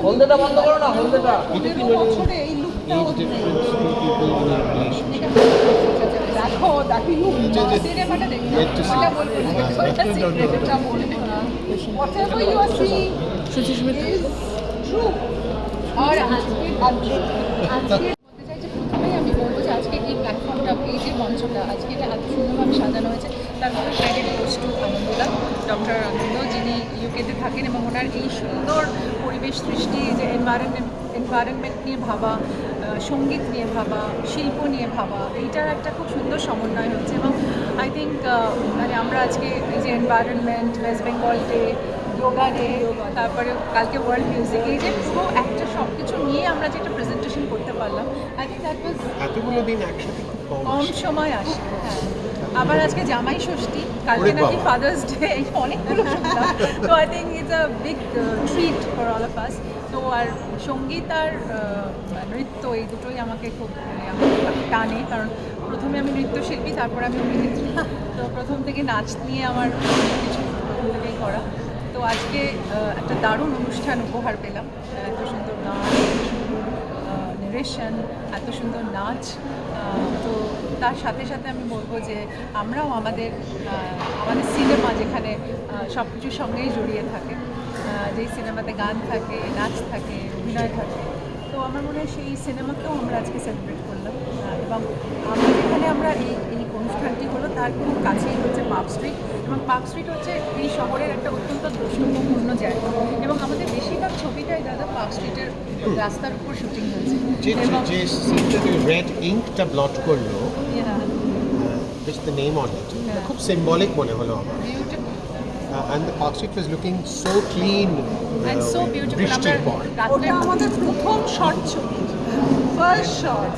হলদেটা বন্ধ করো না, হলদেটা। বছরে এই লুকটা দেখো দেখো সিনেমাটা দেখো এটা বলবো না এটা সিক্রেটটা বলবো না whatever you are seeing is true আর আজকে বলতে চাই যে প্রথমেই আমি বলবো যে আজকে এই প্ল্যাটফর্মটা এই যে মঞ্চটা আজকে এটা এত সুন্দরভাবে সাজানো হয়েছে তার মধ্যে ক্রেডিট গোস টু আনন্দদা ডক্টর আনন্দ যিনি ইউকেতে থাকেন এবং ওনার এই সুন্দর পরিবেশ সৃষ্টি যে এনভায়রনমেন্ট নিয়ে ভাবা সঙ্গীত নিয়ে ভাবা শিল্প নিয়ে ভাবা এইটার একটা খুব সুন্দর সমন্বয় হচ্ছে এবং আই থিঙ্ক মানে আমরা আজকে এই যে environment West Bengal day yoga day তারপরে কালকে ওয়ার্ল্ড মিউজিক এই যে পুরো একটা সব কিছু নিয়ে আমরা যেটা প্রেজেন্টেশন করতে পারলাম আই থিঙ্ক দ্যাট ওয়াজ এতগুলো দিন একসাথে খুব কম সময় আসে হ্যাঁ আবার আজকে জামাই ষষ্ঠী কালকে নাকি ফাদার্স ডে অনেকগুলো শুনলাম তো I think it's a big treat for all of us তো আর সঙ্গীত আর নৃত্য এই দুটোই আমাকে খুব মানে আমাকে টানে কারণ প্রথমে আমি নৃত্যশিল্পী তারপরে আমি অভিনেত্রী তো প্রথম থেকে নাচ নিয়ে আমার কিছু প্রথম থেকেই করা তো আজকে একটা দারুণ অনুষ্ঠান উপহার পেলাম এত সুন্দর গান নেরেশন এত সুন্দর নাচ তো তার সাথে সাথে আমি বলবো যে আমরাও আমাদের সিনেমা যেখানে সব কিছুর সঙ্গেই জড়িয়ে থাকে যেই সিনেমাতে গান থাকে নাচ থাকে অভিনয় থাকে তো আমার মনে হয় সেই সিনেমাকেও আমরা আজকে সেলিব্রেট করলাম এবং আমরা এই অনুষ্ঠানটি হলো তার খুব কাছেই হচ্ছে পার্ক স্ট্রিট এবং পার্ক স্ট্রিট হচ্ছে এই শহরের একটা অত্যন্ত দ্রষ্টব্যপূর্ণ জায়গা এবং আমাদের বেশিরভাগ ছবিটাই দাদা পার্ক স্ট্রিটের রাস্তার উপর শুটিং হয়েছে এবং যে সিনটা রেড ইঙ্কটা ব্লট করলো just the name on it খুব সিম্বলিক মনে হলো আমার and the Park Street was looking so clean and so beautiful বৃষ্টির পর ওটা আমাদের প্রথম শট ছবি ফার্স্ট শট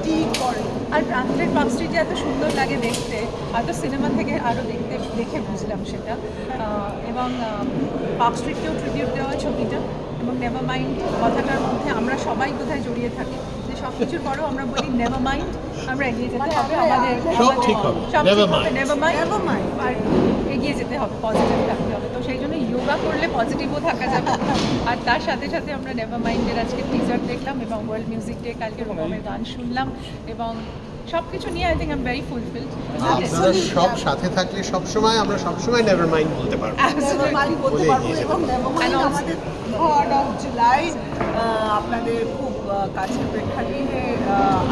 ঠিক করে আর প্রান্তের পার্ক স্ট্রিটে এত সুন্দর লাগে দেখতে হয়তো সিনেমা থেকে আরও দেখে বুঝলাম সেটা এবং পার্ক স্ট্রিটকেও ট্রিবিউট দেওয়া ছবিটা এবং নেভার মাইন্ড কথাটার মধ্যে আমরা সবাই কোথায় জড়িয়ে থাকি যে সব কিছুর পরেও আমরা বলি নেভার মাইন্ড আমরা এগিয়ে যেতে হবে আমাদের সব ঠিক হবে নেভার মাইন্ড আর এগিয়ে যেতে হবে পজিটিভ থাকতে হবে তো সেই জন্য যোগা করলে পজিটিভও থাকা যাবে আর তার সাথে সাথে আমরা নেভার মাইন্ডের আজকে টিজার দেখলাম এবং ওয়ার্ল্ড মিউজিক ডে কালকে রকমের গান শুনলাম এবং সব কিছু নিয়ে I think I am very fulfilled আপনারা সব সাথে থাকলে সবসময় আমরা সবসময় নেভার মাইন্ড বলতে পারবো এবং আমাদের 3rd of July আপনাদের খুব কাছের প্রেক্ষাগৃহে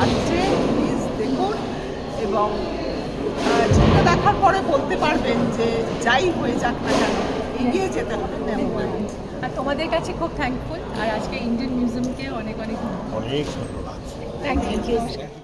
আসছে প্লিজ দেখুন এবং যেটা দেখার পরে বলতে পারবেন যে যাই হয়ে যাক না কেন এগিয়ে যেতে হবে নেভার মাইন্ড আর তোমাদের কাছে খুব থ্যাঙ্কফুল আর আজকে ইন্ডিয়ান মিউজিয়ামকে অনেক অনেক অনেক ধন্যবাদ থ্যাংক ইউ